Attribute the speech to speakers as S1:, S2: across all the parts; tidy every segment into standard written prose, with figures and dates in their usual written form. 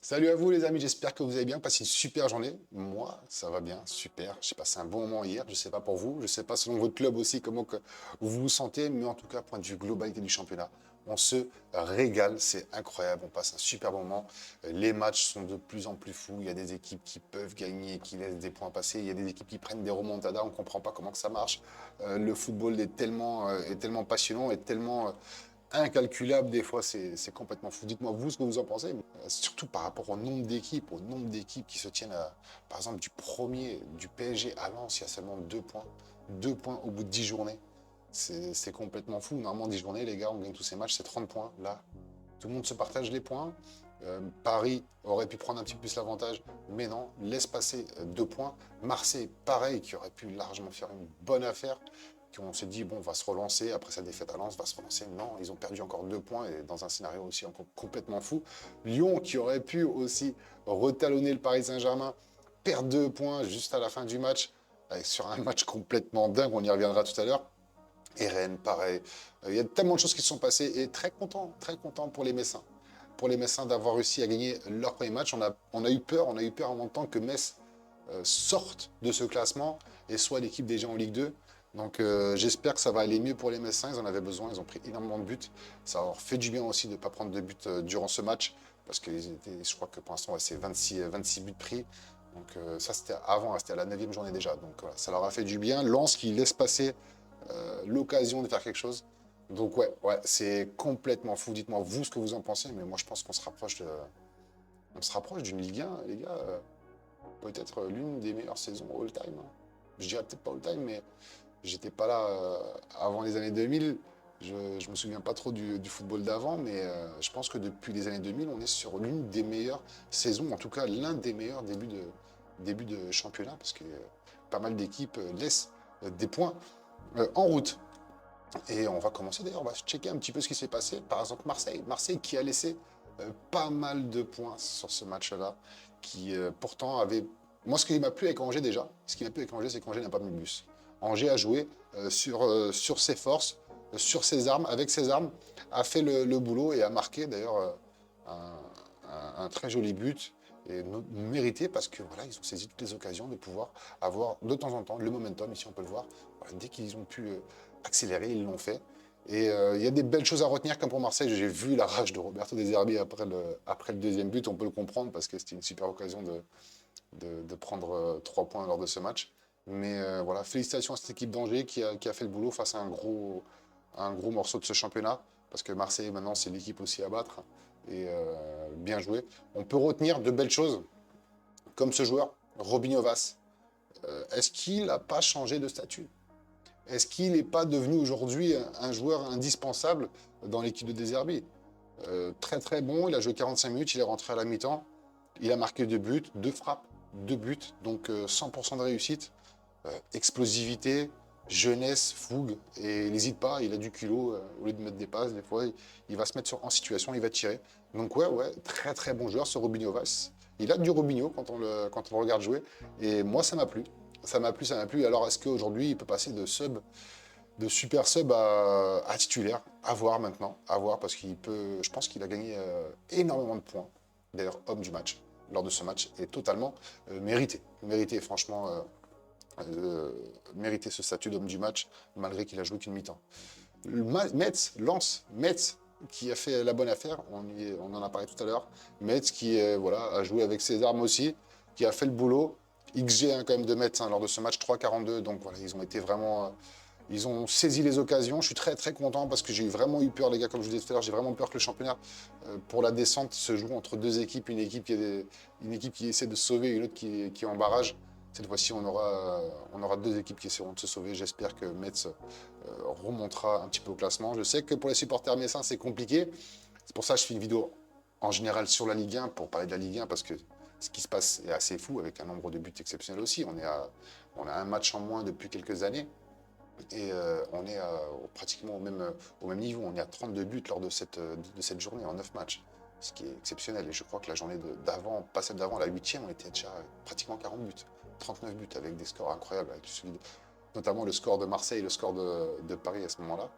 S1: Salut à vous les amis, j'espère que vous allez bien, passez une super journée. Moi, ça va bien, super. J'ai passé un bon moment hier, je sais pas pour vous, je sais pas selon votre club aussi comment que vous vous sentez, mais en tout cas, point de vue globalité du championnat, on se régale, c'est incroyable, on passe un super moment. Les matchs sont de plus en plus fous, il y a des équipes qui peuvent gagner, qui laissent des points passer, il y a des équipes qui prennent des remontadas, on comprend pas comment que ça marche. Le football est tellement passionnant, est tellement incalculable des fois, c'est complètement fou. Dites-moi vous ce que vous en pensez, surtout par rapport au nombre d'équipes qui se tiennent par exemple du premier, du PSG à Lens, il y a seulement 2 points. 2 points au bout de 10 journées. C'est complètement fou. Normalement, 10 journées, les gars, on gagne tous ces matchs, c'est 30 points. Là, tout le monde se partage les points. Paris aurait pu prendre un petit peu plus l'avantage, mais non, laisse passer 2 points. Marseille, pareil, qui aurait pu largement faire une bonne affaire. On s'est dit, bon, on va se relancer, après sa défaite à Lens, va se relancer. Non, ils ont perdu encore 2 points, et dans un scénario aussi encore complètement fou. Lyon, qui aurait pu aussi retalonner le Paris Saint-Germain, perd 2 points juste à la fin du match, sur un match complètement dingue, on y reviendra tout à l'heure. Et Rennes, pareil. Il y a tellement de choses qui se sont passées, et très content pour les Messins. Pour les Messins d'avoir réussi à gagner leur premier match. On a eu peur en même temps que Metz sortent de ce classement et soit l'équipe déjà en Ligue 2. Donc j'espère que ça va aller mieux pour les Messins. Ils en avaient besoin, ils ont pris énormément de buts. Ça leur fait du bien aussi de ne pas prendre de buts durant ce match. Parce que je crois que pour l'instant, ouais, c'est 26 buts pris. Donc ça, c'était avant, hein, c'était à la 9e journée déjà. Donc voilà, ça leur a fait du bien. Lens qui laisse passer l'occasion de faire quelque chose. Donc ouais, c'est complètement fou. Dites-moi vous ce que vous en pensez. Mais moi, je pense qu'on se rapproche d'une Ligue 1, les gars. Peut-être l'une des meilleures saisons all-time, hein. Je dirais peut-être pas all-time, mais j'étais pas là avant les années 2000. Je me souviens pas trop du football d'avant, mais je pense que depuis les années 2000, on est sur l'une des meilleures saisons, en tout cas l'un des meilleurs débuts de championnat, parce que pas mal d'équipes laissent des points en route. Et on va commencer d'ailleurs, on va checker un petit peu ce qui s'est passé. Par exemple, Marseille. Marseille qui a laissé pas mal de points sur ce match-là, qui pourtant avait. Moi, ce qui m'a plu avec Angers déjà, ce qui m'a plu avec Angers, c'est qu'Angers n'a pas mis de bus. Angers a joué sur ses forces, sur ses armes, avec ses armes, a fait le boulot et a marqué d'ailleurs un très joli but et mérité parce que voilà, ils ont saisi toutes les occasions de pouvoir avoir de temps en temps le momentum, ici on peut le voir. Voilà, dès qu'ils ont pu accélérer, ils l'ont fait. Et il y a des belles choses à retenir comme pour Marseille. J'ai vu la rage de Roberto De Zerbi après le deuxième but, on peut le comprendre parce que c'était une super occasion de prendre 3 points lors de ce match. Mais voilà, félicitations à cette équipe d'Angers qui a fait le boulot face à un gros morceau de ce championnat. Parce que Marseille, maintenant, c'est l'équipe aussi à battre. Et bien joué. On peut retenir de belles choses, comme ce joueur, Robinho Vaz. Est-ce qu'il n'a pas changé de statut? Est-ce qu'il n'est pas devenu aujourd'hui un joueur indispensable dans l'équipe de Deserbi? Très très bon, il a joué 45 minutes, il est rentré à la mi-temps, il a marqué 2 buts, 2 frappes, 2 buts, donc 100% de réussite, explosivité, jeunesse, fougue, et il n'hésite pas, il a du culot, au lieu de mettre des passes, des fois, il va se mettre en situation, il va tirer. Donc ouais, très très bon joueur ce Robinho Vaz. Il a du Robinho quand on le regarde jouer, et moi ça m'a plu. Ça m'a plu, ça m'a plu. Alors est-ce qu'aujourd'hui il peut passer de super sub à titulaire? À voir maintenant, à voir, parce qu'il peut. Je pense qu'il a gagné énormément de points. D'ailleurs, homme du match, lors de ce match, est totalement mérité. Mérité, franchement, euh, mérité ce statut d'homme du match, malgré qu'il a joué qu'une mi-temps. Metz, Lens, Metz, qui a fait la bonne affaire, on en a parlé tout à l'heure. Metz qui voilà, a joué avec ses armes aussi, qui a fait le boulot. XG hein, quand même de Metz hein, lors de ce match 3,42, donc voilà, ils ont été vraiment ils ont saisi les occasions. Je suis très très content parce que j'ai vraiment eu peur, les gars, comme je vous disais tout à l'heure, j'ai vraiment peur que le championnat pour la descente se joue entre deux équipes, une équipe qui essaie de se sauver et une autre qui est en barrage. Cette fois-ci, on aura deux équipes qui essaieront de se sauver. J'espère que Metz remontera un petit peu au classement. Je sais que pour les supporters messins, c'est compliqué. C'est pour ça que je fais une vidéo en général sur la Ligue 1 pour parler de la Ligue 1 parce que ce qui se passe est assez fou avec un nombre de buts exceptionnel aussi. On a un match en moins depuis quelques années. Et on est pratiquement au même niveau. On est à 32 buts lors de cette journée en 9 matchs. Ce qui est exceptionnel. Et je crois que la journée d'avant, pas celle d'avant, la huitième, on était déjà pratiquement 40 buts. 39 buts avec des scores incroyables. Notamment le score de Marseille et le score de Paris à ce moment-là.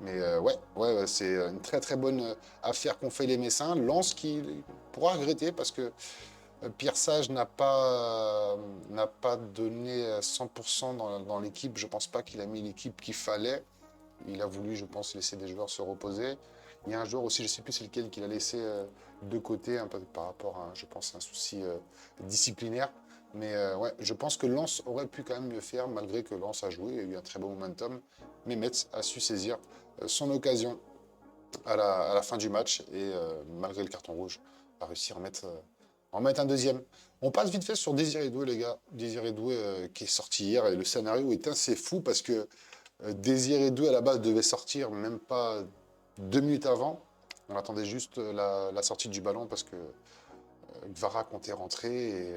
S1: Mais ouais, c'est une très très bonne affaire qu'ont fait les Messins. Lens qui pourra regretter parce que Pierre Sage n'a pas donné 100% dans l'équipe. Je pense pas qu'il a mis l'équipe qu'il fallait. Il a voulu, je pense, laisser des joueurs se reposer. Il y a un joueur aussi, je ne sais plus c'est lequel, qu'il a laissé de côté, un peu par rapport à, je pense, un souci disciplinaire. Mais ouais, je pense que Lens aurait pu quand même mieux faire, malgré que Lens a joué, il y a eu un très bon momentum. Mais Metz a su saisir son occasion à la fin du match et malgré le carton rouge, a réussi à en mettre un deuxième. On passe vite fait sur Désiré Doué, les gars. Désiré Doué qui est sorti hier et le scénario est assez fou parce que Désiré Doué à la base devait sortir même pas 2 minutes avant. On attendait juste la sortie du ballon parce que Gvara comptait rentrer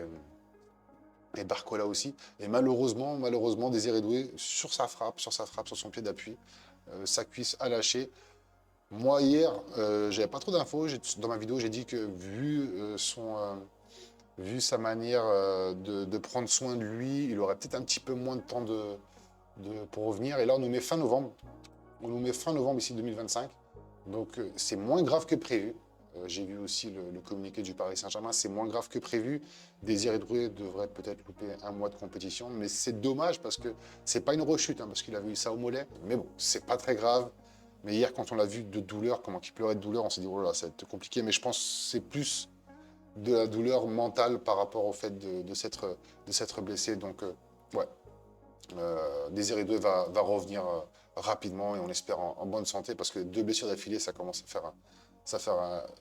S1: et Barcola aussi. Et malheureusement, Désiré Doué, sur sa frappe, sur son pied d'appui, sa cuisse a lâché. Moi, hier, j'avais pas trop d'infos. Dans ma vidéo, j'ai dit que vu sa manière de prendre soin de lui, il aurait peut-être un petit peu moins de temps pour revenir. Et là, on nous met fin novembre. On nous met fin novembre ici 2025. Donc, c'est moins grave que prévu. J'ai vu aussi le communiqué du Paris Saint-Germain. C'est moins grave que prévu. Désiré Doué devrait peut-être louper un mois de compétition. Mais c'est dommage parce que c'est pas une rechute, hein, parce qu'il avait eu ça au mollet. Mais bon, c'est pas très grave. Mais hier, quand on l'a vu de douleur, comment il pleurait de douleur, on s'est dit, oh là, ça va être compliqué. Mais je pense que c'est plus de la douleur mentale par rapport au fait de s'être blessé. Donc, ouais, Désiré Doué va revenir rapidement et on espère en bonne santé parce que 2 blessures d'affilée, ça commence à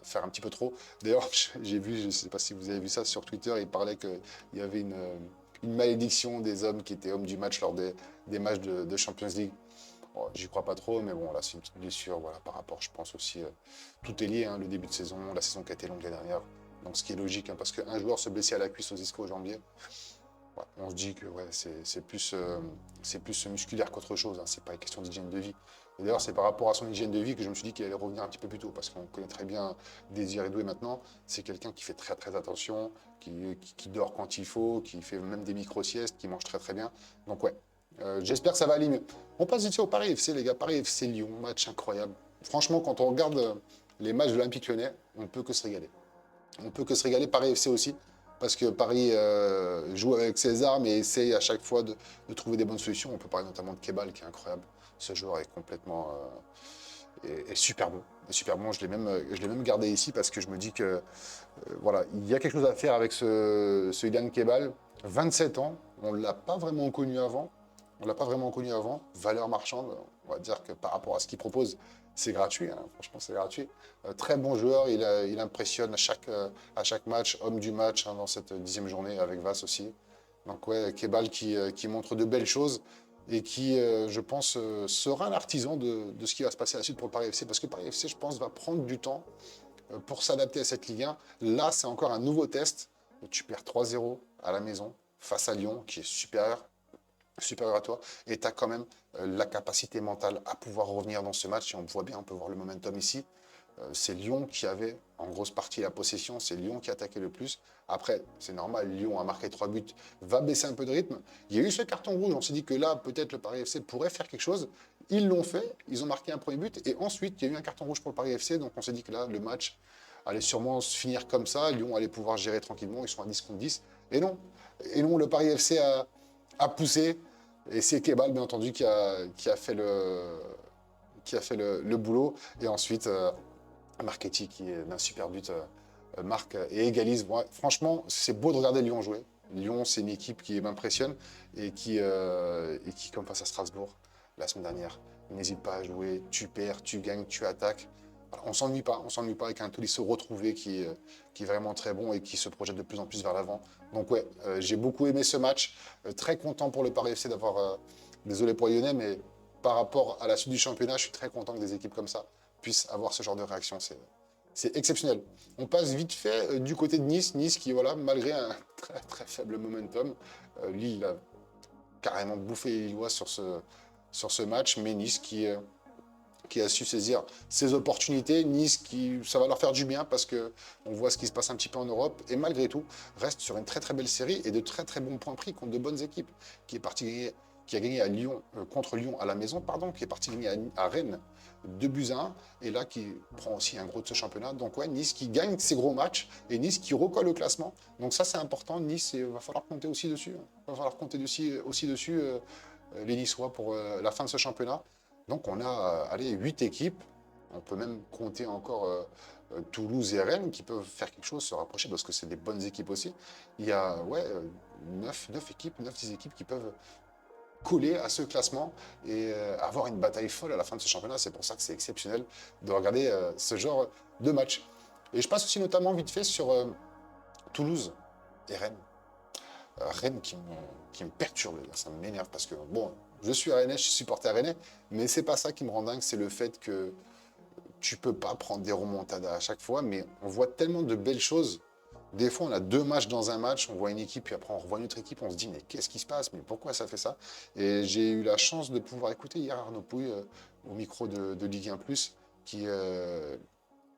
S1: faire un petit peu trop. D'ailleurs, j'ai vu, je ne sais pas si vous avez vu ça sur Twitter, il parlait qu'il y avait une malédiction des hommes qui étaient hommes du match lors des matchs de Champions League. Bon, j'y crois pas trop, mais bon, là, c'est une petite blessure, voilà, par rapport, je pense aussi, tout est lié, hein, le début de saison, la saison qui a été longue l'année dernière, donc ce qui est logique, hein, parce qu'un joueur se blesser à la cuisse, aux ischio, au jambier, ouais, on se dit que ouais, c'est plus musculaire qu'autre chose, hein, c'est pas une question d'hygiène de vie. Et d'ailleurs, c'est par rapport à son hygiène de vie que je me suis dit qu'il allait revenir un petit peu plus tôt, parce qu'on connaît très bien Désiré Doué maintenant, c'est quelqu'un qui fait très très attention, qui dort quand il faut, qui fait même des micro-siestes, qui mange très très bien, donc ouais. J'espère que ça va aller mieux. On passe vite fait au Paris FC, les gars. Paris FC Lyon, match incroyable. Franchement, quand on regarde les matchs de l'Olympique Lyonnais, on ne peut que se régaler. On ne peut que se régaler. Paris FC aussi, parce que Paris joue avec ses armes et essaye à chaque fois de trouver des bonnes solutions. On peut parler notamment de Kebal, qui est incroyable. Ce joueur est complètement est super bon. Super bon. Je l'ai même gardé ici parce que je me dis que voilà, il y a quelque chose à faire avec ce Ilan Kebal. 27 ans, on ne l'a pas vraiment connu avant. On ne l'a pas vraiment connu avant. Valeur marchande, on va dire que par rapport à ce qu'il propose, c'est gratuit. Hein. Franchement, c'est gratuit. Très bon joueur, il impressionne à chaque match, homme du match hein, dans cette 10e journée avec Vass aussi. Donc ouais, Kebal qui montre de belles choses et qui, je pense, sera un artisan de ce qui va se passer à la suite pour le Paris FC. Parce que Paris FC, je pense, va prendre du temps pour s'adapter à cette Ligue 1. Là, c'est encore un nouveau test. Tu perds 3-0 à la maison face à Lyon, qui est supérieur à toi, et tu as quand même la capacité mentale à pouvoir revenir dans ce match. Et on voit bien, on peut voir le momentum ici. C'est Lyon qui avait en grosse partie la possession, c'est Lyon qui attaquait le plus. Après, c'est normal, Lyon a marqué 3 buts, va baisser un peu de rythme. Il y a eu ce carton rouge, on s'est dit que là, peut-être le Paris FC pourrait faire quelque chose. Ils l'ont fait, ils ont marqué un premier but, et ensuite, il y a eu un carton rouge pour le Paris FC, donc on s'est dit que là, le match allait sûrement se finir comme ça, Lyon allait pouvoir gérer tranquillement, ils sont à 10 contre 10. Et non, le Paris FC a poussé, et c'est Kebal, bien entendu, qui a fait le boulot, et ensuite... Marchetti qui est d'un super but marque et égalise. Ouais, franchement, c'est beau de regarder Lyon jouer. Lyon, c'est une équipe qui m'impressionne et qui, comme face à Strasbourg la semaine dernière, n'hésite pas à jouer. Tu perds, tu gagnes, tu attaques. Voilà, on s'ennuie pas avec un Tolisso retrouvé qui est vraiment très bon et qui se projette de plus en plus vers l'avant. Donc ouais, j'ai beaucoup aimé ce match. Très content pour le Paris FC d'avoir, désolé pour les Lyonnais, mais par rapport à la suite du championnat, je suis très content que des équipes comme ça puissent avoir ce genre de réaction. C'est exceptionnel. On passe vite fait du côté de Nice. Nice qui, voilà, malgré un très très faible momentum, Lille a carrément bouffé les Lillois sur ce match, mais Nice qui a su saisir ses opportunités. Nice, ça va leur faire du bien parce qu'on voit ce qui se passe un petit peu en Europe et malgré tout, reste sur une très très belle série et de très très bons points pris contre de bonnes équipes. Qui est parti gagner qui a gagné à Lyon, contre Lyon à la maison, pardon, qui est parti gagner à Rennes 2-1, et là qui prend aussi un gros de ce championnat. Donc ouais, Nice qui gagne ses gros matchs, et Nice qui recolle au classement. Donc ça c'est important, Nice, il va falloir compter aussi dessus. Il va falloir compter aussi dessus les Niçois pour la fin de ce championnat. Donc on a, allez, 8 équipes. On peut même compter encore Toulouse et Rennes qui peuvent faire quelque chose, se rapprocher, parce que c'est des bonnes équipes aussi. Il y a ouais, 9 équipes, 9-10 équipes qui peuvent coller à ce classement et avoir une bataille folle à la fin de ce championnat. C'est pour ça que c'est exceptionnel de regarder ce genre de match. Et je passe aussi notamment vite fait sur Toulouse et Rennes. Rennes qui me perturbe, ça m'énerve parce que, bon, je suis Rennais, je suis supporter Rennais, mais c'est pas ça qui me rend dingue, c'est le fait que tu peux pas prendre des remontadas à chaque fois, mais on voit tellement de belles choses. Des fois, on a 2 matchs dans un match, on voit une équipe, puis après on revoit une autre équipe, on se dit mais qu'est-ce qui se passe, mais pourquoi ça fait ça? Et j'ai eu la chance de pouvoir écouter hier Arnaud Pouille au micro de Ligue 1+, qui,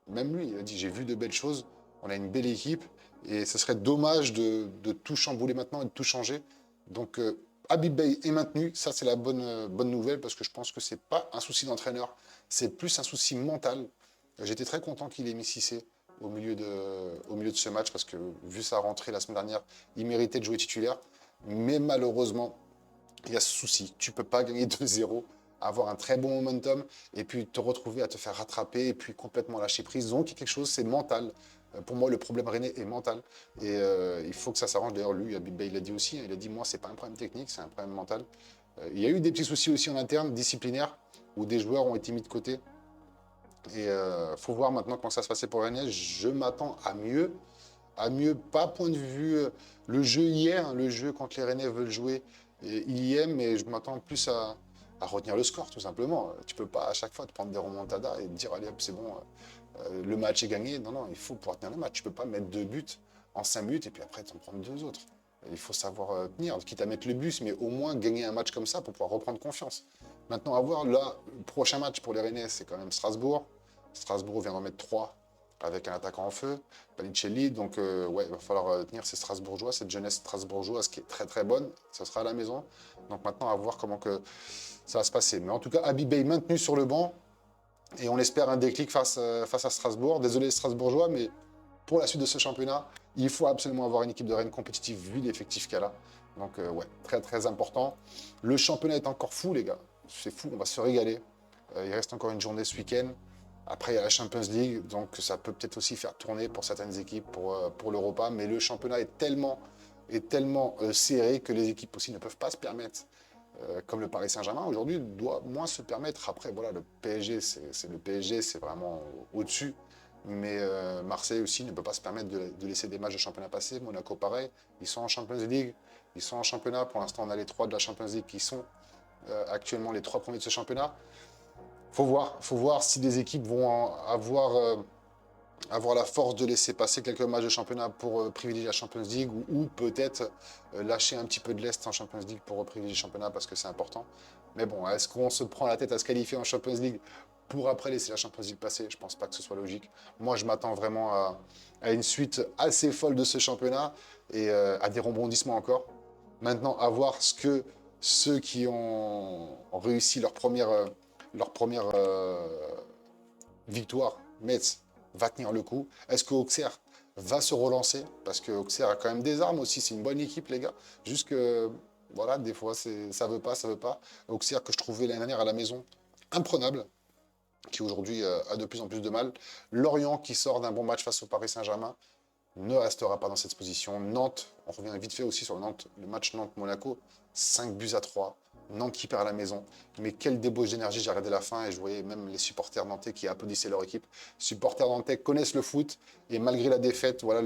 S1: même lui, il a dit j'ai vu de belles choses, on a une belle équipe, et ce serait dommage de tout chambouler maintenant et de tout changer. Donc Habib Beye est maintenu, ça c'est la bonne nouvelle, parce que je pense que c'est pas un souci d'entraîneur, c'est plus un souci mental. J'étais très content qu'il ait mis Cissé au milieu de ce match, parce que vu sa rentrée la semaine dernière, il méritait de jouer titulaire. Mais malheureusement, il y a ce souci. Tu ne peux pas gagner 2-0, avoir un très bon momentum, et puis te retrouver à te faire rattraper, et puis complètement lâcher prise. Donc, il y a quelque chose, c'est mental. Pour moi, le problème rennais est mental. Et il faut que ça s'arrange. D'ailleurs, lui, Habib Beye, il l'a dit aussi. Il a dit, moi, c'est pas un problème technique, c'est un problème mental. Il y a eu des petits soucis aussi en interne, disciplinaires, où des joueurs ont été mis de côté. Et faut voir maintenant comment ça se passait pour Rennes. Je m'attends à mieux, pas point de vue le jeu hier, le jeu quand les Rennais veulent jouer, il y est, mais je m'attends plus à retenir le score tout simplement. Tu peux pas à chaque fois te prendre des remontadas et te dire allez hop c'est bon, le match est gagné. Non, non, il faut pouvoir tenir le match. Tu peux pas mettre 2 buts en 5 minutes et puis après t'en prendre 2 autres. Il faut savoir tenir, quitte à mettre le bus, mais au moins gagner un match comme ça pour pouvoir reprendre confiance. Maintenant, à voir, là, le prochain match pour les Rennais, c'est quand même Strasbourg. Strasbourg vient d'en mettre 3 avec un attaquant en feu, Panicelli. Donc, ouais, il va falloir tenir ces Strasbourgeois, cette jeunesse strasbourgeoise qui est très très bonne. Ça sera à la maison. Donc, maintenant, à voir comment que ça va se passer. Mais en tout cas, Habib Beye maintenu sur le banc. Et on espère un déclic face à Strasbourg. Désolé, Strasbourgeois, mais pour la suite de ce championnat, il faut absolument avoir une équipe de Rennes compétitive vu l'effectif qu'elle a. Donc, ouais, très très important. Le championnat est encore fou, les gars. C'est fou, on va se régaler. Il reste encore une journée ce week-end. Après, il y a la Champions League, donc ça peut peut-être aussi faire tourner pour certaines équipes pour l'Europa. Mais le championnat est tellement serré que les équipes aussi ne peuvent pas se permettre, comme le Paris Saint-Germain aujourd'hui, doit moins se permettre. Après, voilà, le PSG, le PSG, c'est vraiment au-dessus. Mais Marseille aussi ne peut pas se permettre de laisser des matchs de championnat passer. Monaco, pareil, ils sont en Champions League, ils sont en championnat. Pour l'instant, on a les 3 de la Champions League qui sont actuellement les 3 premiers de ce championnat. Faut voir si des équipes vont avoir la force de laisser passer quelques matchs de championnat pour privilégier la Champions League ou peut-être lâcher un petit peu de l'Est en Champions League pour privilégier le championnat parce que c'est important. Mais bon, est-ce qu'on se prend la tête à se qualifier en Champions League pour après laisser la Champions League passer? Je ne pense pas que ce soit logique. Moi, je m'attends vraiment à une suite assez folle de ce championnat et à des rebondissements encore. Maintenant, à voir ce que ceux qui ont réussi leur première victoire, Metz, va tenir le coup. Est-ce que Auxerre va se relancer? Parce que Auxerre a quand même des armes aussi. C'est une bonne équipe, les gars. Juste que, voilà, des fois, ça veut pas, ça veut pas. Auxerre que je trouvais l'année dernière à la maison imprenable, qui aujourd'hui a de plus en plus de mal. Lorient qui sort d'un bon match face au Paris Saint-Germain ne restera pas dans cette position. Nantes, on revient vite fait aussi sur Nantes, le match Nantes-Monaco, 5-3. Nantes qui perd à la maison. Mais quelle débauche d'énergie, j'ai regardé la fin et je voyais même les supporters nantais qui applaudissaient leur équipe. Les supporters nantais connaissent le foot et malgré la défaite, voilà,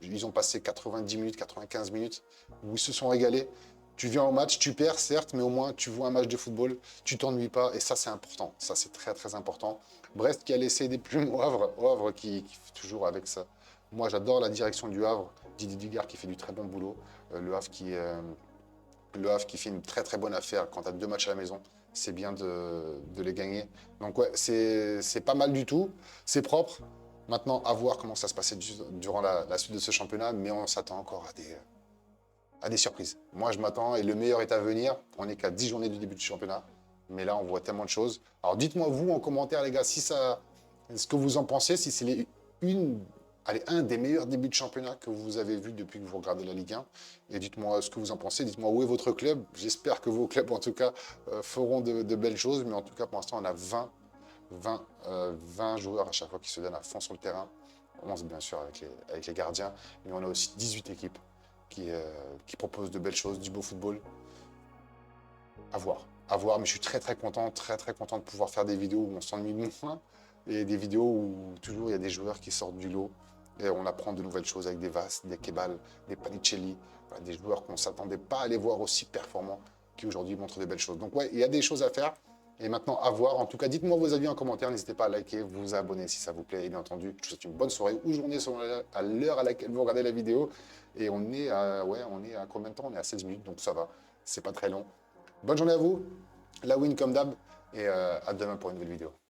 S1: ils ont passé 90 minutes, 95 minutes où ils se sont régalés. Tu viens au match, tu perds certes, mais au moins tu vois un match de football, tu t'ennuies pas et ça c'est important. Ça c'est très très important. Brest qui a laissé des plumes au Havre qui fait toujours avec ça. Moi j'adore la direction du Havre, Didier Dugard qui fait du très bon boulot. Le Havre qui fait une très très bonne affaire quand tu as 2 matchs à la maison. C'est bien de les gagner. Donc ouais, c'est pas mal du tout. C'est propre. Maintenant, à voir comment ça se passait durant la suite de ce championnat. Mais on s'attend encore à des surprises. Moi, je m'attends et le meilleur est à venir. On n'est qu'à 10 journées du début du championnat. Mais là, on voit tellement de choses. Alors, dites-moi, vous, en commentaire, les gars, si ça, ce que vous en pensez, si c'est allez, un des meilleurs débuts de championnat que vous avez vu depuis que vous regardez la Ligue 1. Et dites-moi ce que vous en pensez. Dites-moi où est votre club. J'espère que vos clubs, en tout cas, feront de belles choses. Mais en tout cas, pour l'instant, on a 20 joueurs à chaque fois qui se donnent à fond sur le terrain. 11 bien sûr avec les gardiens, mais on a aussi 18 équipes qui proposent de belles choses, du beau football. À voir, mais je suis très très content de pouvoir faire des vidéos où on s'ennuie moins et des vidéos où toujours il y a des joueurs qui sortent du lot et on apprend de nouvelles choses avec des Vas, des Kebal, des Panicelli, voilà, des joueurs qu'on ne s'attendait pas à les voir aussi performants qui aujourd'hui montrent de belles choses. Donc ouais, il y a des choses à faire. Et maintenant, à voir. En tout cas, dites-moi vos avis en commentaire. N'hésitez pas à liker, vous abonner si ça vous plaît. Et bien entendu, je vous souhaite une bonne soirée ou journée selon à l'heure à laquelle vous regardez la vidéo. Et on est à combien de temps? On est à 16 minutes, donc ça va. C'est pas très long. Bonne journée à vous. La win comme d'hab. Et à demain pour une nouvelle vidéo.